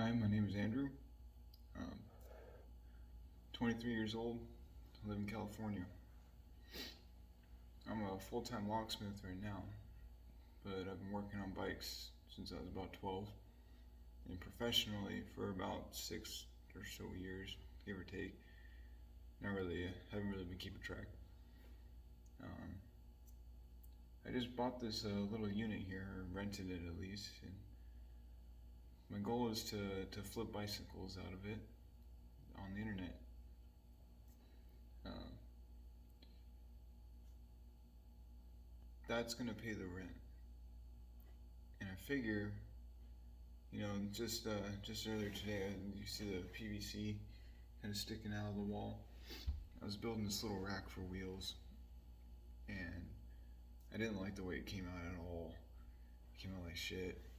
Hi, my name is Andrew. Um, 23 years old. I live in California. I'm a full-time locksmith right now, but I've been working on bikes since I was about 12, and professionally for about 6 or so years, give or take. Not really, haven't really been keeping track. Um, I just bought this little unit here, or rented it at least, and my goal is to flip bicycles out of it on the internet. Um, that's gonna pay the rent, and I figure, just earlier today, you see the PVC kind of sticking out of the wall. I was building this little rack for wheels, and I didn't like the way it came out at all. It came out like shit,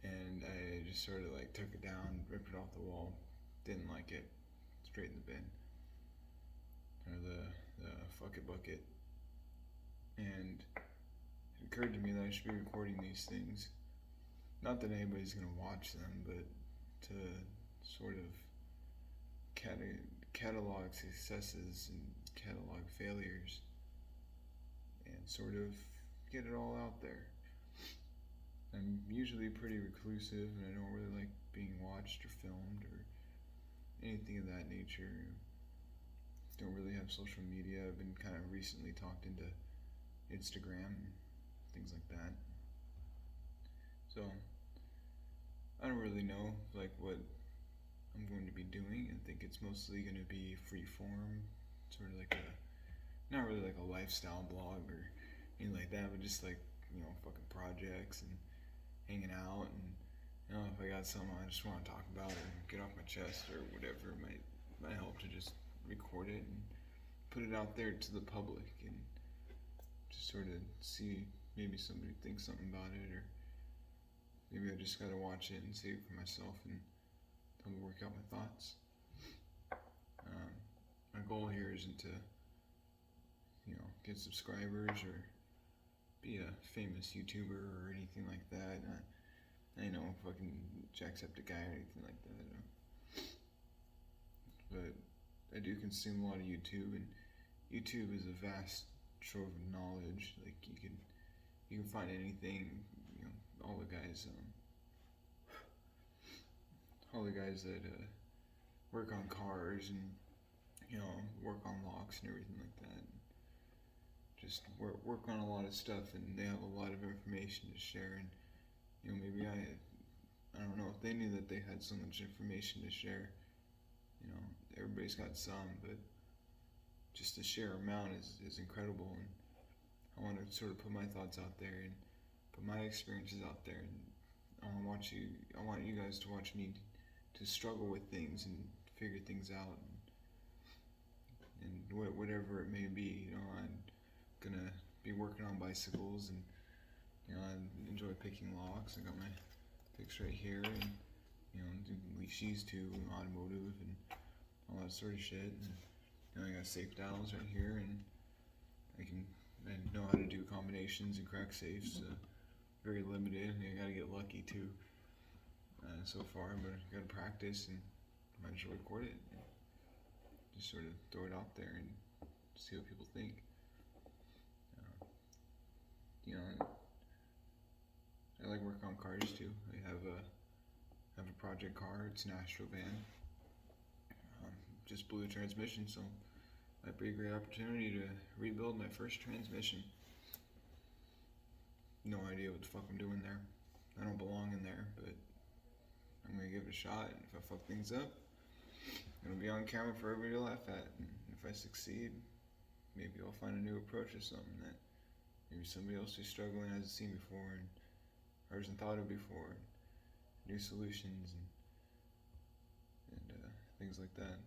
and I just sort of like took it down, ripped it off the wall. Didn't like it. Straight in the bin, or the fuck it bucket. And it occurred to me that I should be recording these things. Not that anybody's gonna watch them, but to sort of catalog successes and catalog failures and sort of get it all out there. I'm usually pretty reclusive and I don't really like being watched or filmed or anything of that nature. Don't really have social media. I've been kind of recently talked into Instagram and things like that. So I don't really know like what I'm going to be doing. I think it's mostly going to be free form, sort of like not really like a lifestyle blog or anything like that, but just like, fucking projects and hanging out. And, if I got something I just want to talk about or get off my chest or whatever, it might help to just record it and put it out there to the public and just sort of see maybe somebody thinks something about it, or maybe I just gotta watch it and see it for myself and tell me work out my thoughts. My goal here isn't to, get subscribers or be a famous YouTuber or anything like that. Fucking Jacksepticeye or anything like that. But I do consume a lot of YouTube, and YouTube is a vast trove of knowledge. Like you can find anything. All the guys, that work on cars and work on locks and everything like that. Just work on a lot of stuff, and they have a lot of information to share. And maybe I don't know if they knew that they had so much information to share. Everybody's got some, but just the sheer amount is incredible. And I want to sort of put my thoughts out there and put my experiences out there. And I want you guys to watch me to struggle with things and figure things out. And whatever it may be, I'm gonna be working on bicycles, and I enjoy picking locks. I got my picks right here, and do leashes to automotive and all that sort of shit. And I got safe dials right here, and I know how to do combinations and crack safes. Very limited. I gotta get lucky too. So far, but I gotta practice and might as well record it. And just sort of throw it out there and see what people think. I like working on cars too. I have a project car. It's an Astro van. Just blew the transmission, so might be a great opportunity to rebuild my first transmission. No idea what the fuck I'm doing there. I don't belong in there, but I'm gonna give it a shot. And if I fuck things up, it'll be on camera for everybody to laugh at. And if I succeed, maybe I'll find a new approach or something that maybe somebody else who's struggling hasn't seen before and or hasn't thought of before. And new solutions and things like that.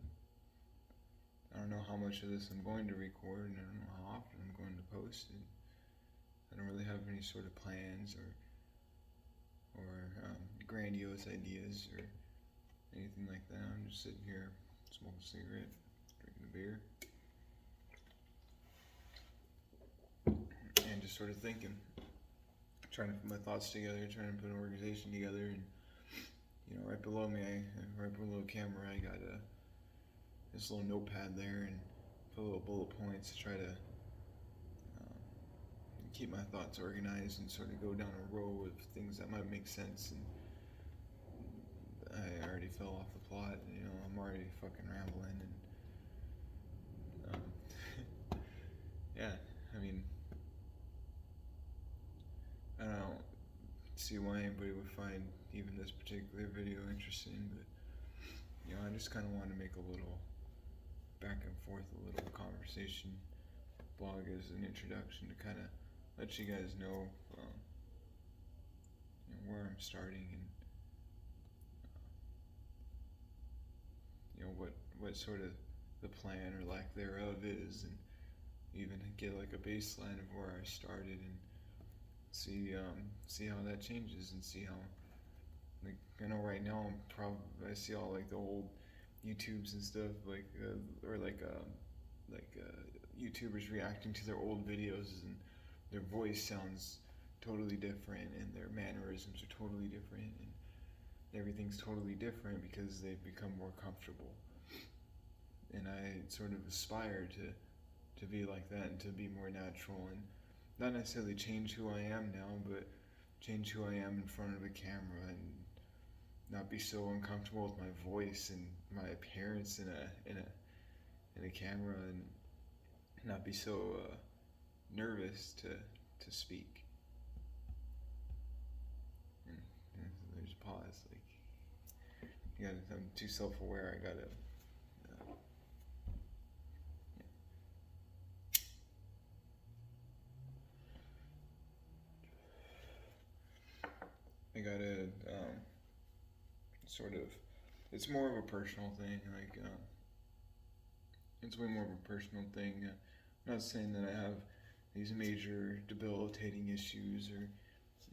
I don't know how much of this I'm going to record, and I don't know how often I'm going to post it. I don't really have any sort of plans or grandiose ideas or anything like that. I'm just sitting here smoking a cigarette, drinking a beer, and just sort of thinking, trying to put my thoughts together, trying to put an organization together, and right below me, right below the camera, I got this little notepad there and put little bullet points to try to keep my thoughts organized and sort of go down a row of things that might make sense. And I already fell off the plot. I'm already fucking rambling. And yeah, I mean, I don't see why anybody would find even this particular video interesting, but I just kind of want to make a little back and forth, a little conversation blog as an introduction to kind of let you guys know, where I'm starting and what sort of the plan or lack thereof is, and even get like a baseline of where I started and see how that changes and see how, like, I know right now I see all like the old YouTubes and stuff like or like YouTubers reacting to their old videos, and their voice sounds totally different and their mannerisms are totally different and everything's totally different because they've become more comfortable. And I sort of aspire to be like that and to be more natural and not necessarily change who I am now, but change who I am in front of a camera and not be so uncomfortable with my voice and my appearance in a camera, and not be so nervous to speak. And there's a pause. Like, I'm too self-aware. I gotta. I gotta sort of. It's more of a personal thing. Like, it's way more of a personal thing. I'm not saying that I have these major debilitating issues, or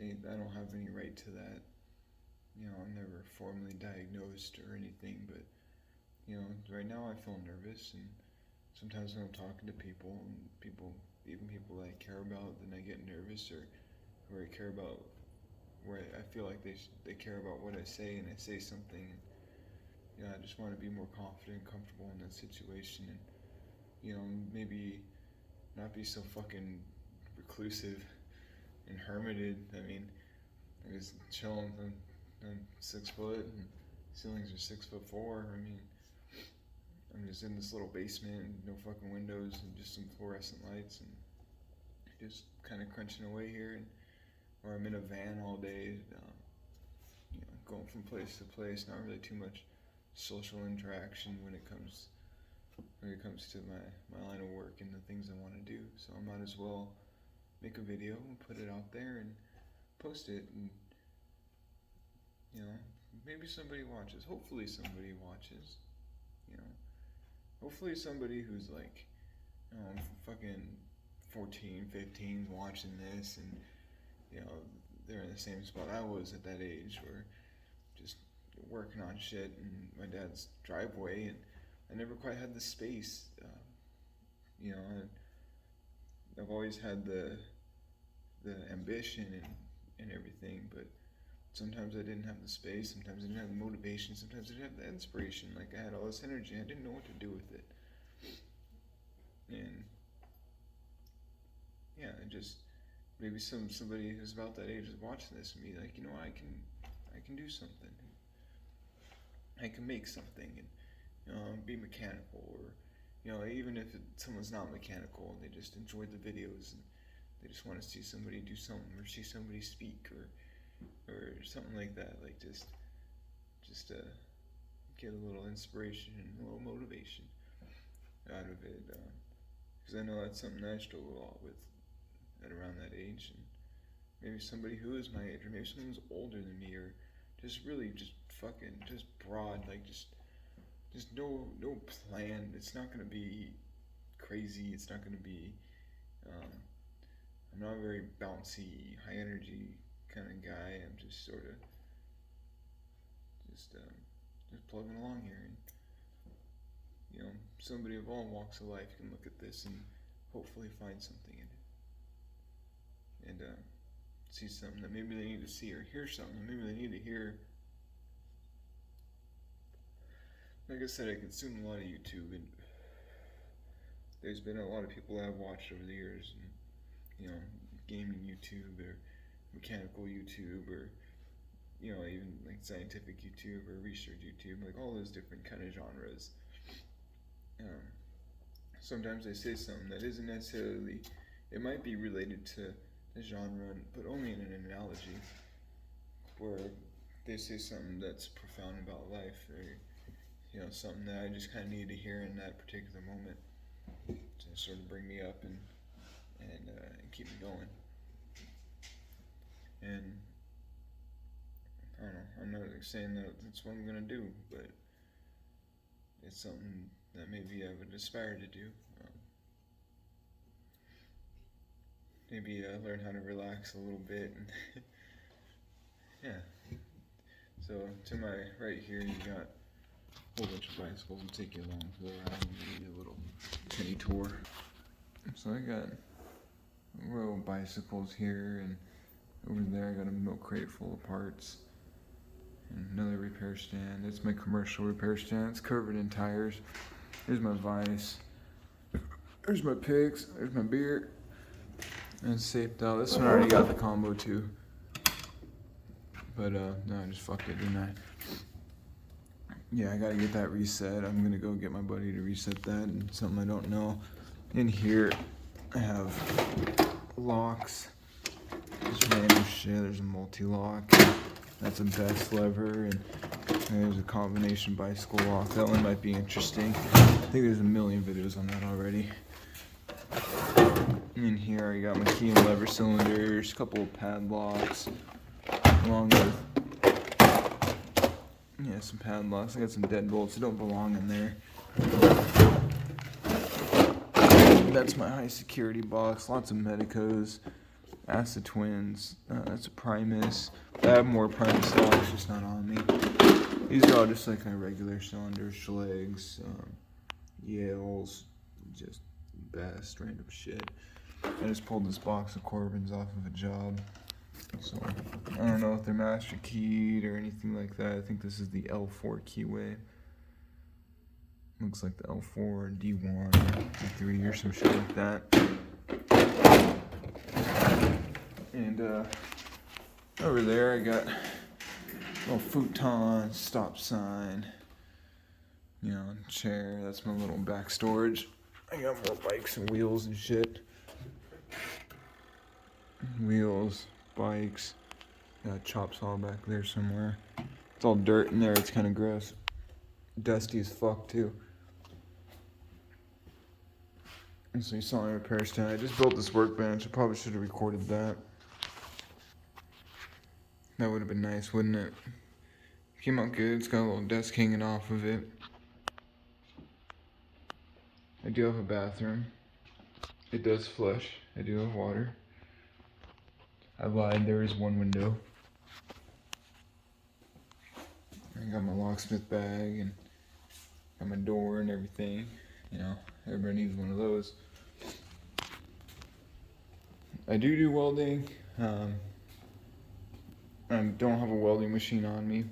I don't have any right to that. I'm never formally diagnosed or anything, but right now I feel nervous, and sometimes when I'm talking to people, and even people that I care about, then I get nervous, or I care about, where I feel like they care about what I say, and I say something, and I just want to be more confident and comfortable in that situation, and maybe not be so fucking reclusive and hermited. I mean, I was chilling. I'm 6 foot, and ceilings are 6'4". I mean, I'm just in this little basement, and no fucking windows, and just some fluorescent lights, and just kind of crunching away here, or I'm in a van all day, going from place to place. Not really too much social interaction when it comes to my line of work and the things I want to do. So I might as well make a video and put it out there and post it, and maybe somebody watches. Hopefully somebody watches. Hopefully somebody who's like, fucking 14, 15 watching this, and they're in the same spot I was at that age, where just working on shit in my dad's driveway, and I never quite had the space. I've always had the ambition and everything, but sometimes I didn't have the space, sometimes I didn't have the motivation, sometimes I didn't have the inspiration. Like, I had all this energy, I didn't know what to do with it. And yeah, maybe somebody who's about that age is watching this and be like, I can do something. I can make something, and be mechanical, or even if someone's not mechanical and they just enjoy the videos and they just want to see somebody do something, or see somebody speak, or something like that. Like, just get a little inspiration and a little motivation out of it, because I know that's something I struggle a lot with at around that age. And maybe somebody who is my age, or maybe someone who's older than me, or just fucking just broad, like just no plan. It's not gonna be crazy. It's not gonna be. I'm not a very bouncy, high energy kind of guy. I'm just sort of just plugging along here, and somebody of all walks of life can look at this and hopefully find something in it, and see something that maybe they need to see, or hear something that maybe they need to hear like I said, I consume a lot of YouTube, and there's been a lot of people I've watched over the years, and, gaming YouTube or mechanical YouTube or even like scientific YouTube or research YouTube, like all those different kind of genres. Um, Sometimes they say something that isn't necessarily, it might be related to the genre, but only in an analogy, where they say something that's profound about life, or something that I just kind of need to hear in that particular moment to sort of bring me up and keep me going. And I don't know, I'm not saying that that's what I'm gonna do, but it's something that maybe I would aspire to do. Maybe learn how to relax a little bit. And yeah. So to my right here, you got a whole bunch of bicycles. I'll take you along for the ride and give you a little mini tour. So I got a row of bicycles here, and over there I got a milk crate full of parts. And another repair stand. It's my commercial repair stand. It's covered in tires. There's my vise. There's my picks. There's my beer. And it's taped out. This one already got the combo too. But no, I just fucked it, didn't I? Yeah, I gotta get that reset. I'm gonna go get my buddy to reset that. And something I don't know. In here, I have locks. Just random shit. There's a multi-lock. That's a best lever, and there's a combination bicycle lock. That one might be interesting. I think there's a million videos on that already. In here, I got my key and lever cylinders, a couple of padlocks, along with some padlocks. I got some deadbolts that don't belong in there. That's my high security box. Lots of Medicos, Acid Twins. That's a Primus. I have more Primus stuff, it's just not on me. These are all just like my regular cylinders, Schlegs, Yales, just best random shit. I just pulled this box of Corbins off of a job. So I don't know if they're master keyed or anything like that. I think this is the L4 keyway. Looks like the L4 or D1 or D3 or some shit like that. And over there I got a little futon, stop sign, chair. That's my little back storage. I got more bikes and wheels and shit. Wheels, bikes. Got a chop saw back there somewhere. It's all dirt in there. It's kind of gross. Dusty as fuck too. And so you saw my repair stand. I just built this workbench. I probably should have recorded that. That would have been nice, wouldn't it? Came out good. It's got a little desk hanging off of it. I do have a bathroom. It does flush. I do have water. I lied, there is one window. I got my locksmith bag and got my door and everything. Everybody needs one of those. I do welding. I don't have a welding machine on me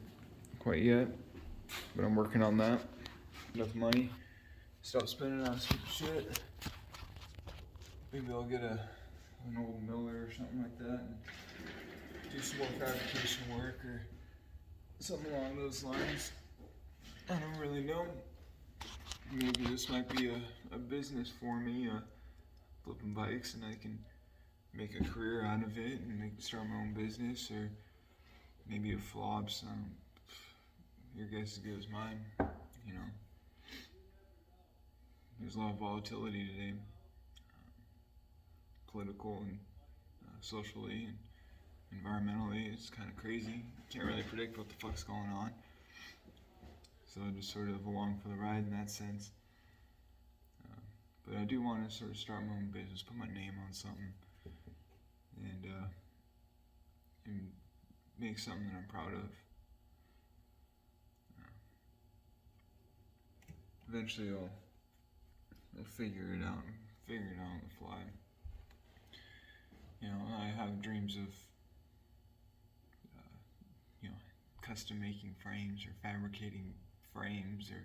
quite yet, but I'm working on that. Enough money. Stop spending on stupid shit. Maybe I'll get an old Miller or something like that and do some more fabrication work or something along those lines. I don't really know. Maybe this might be a business for me, flipping bikes, and I can make a career out of it and start my own business, or maybe a flops. Your guess is as good as mine. There's a lot of volatility today, political and socially and environmentally. It's kind of crazy. Can't really predict what the fuck's going on. So I just sort of along for the ride in that sense. But I do want to sort of start my own business, put my name on something, and make something that I'm proud of. Eventually I'll figure it out on the fly. I have dreams of custom making frames or fabricating frames, or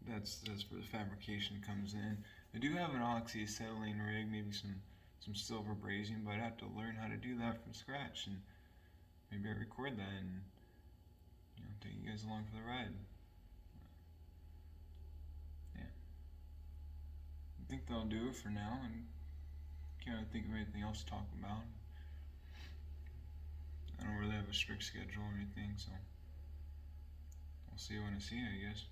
that's where the fabrication comes in. I do have an oxyacetylene rig, maybe some silver brazing, but I have to learn how to do that from scratch, and maybe I record that and take you guys along for the ride. Yeah, I think that'll do it for now, and can't really think of anything else to talk about. I don't really have a strict schedule or anything, so I'll see you when I see you, I guess.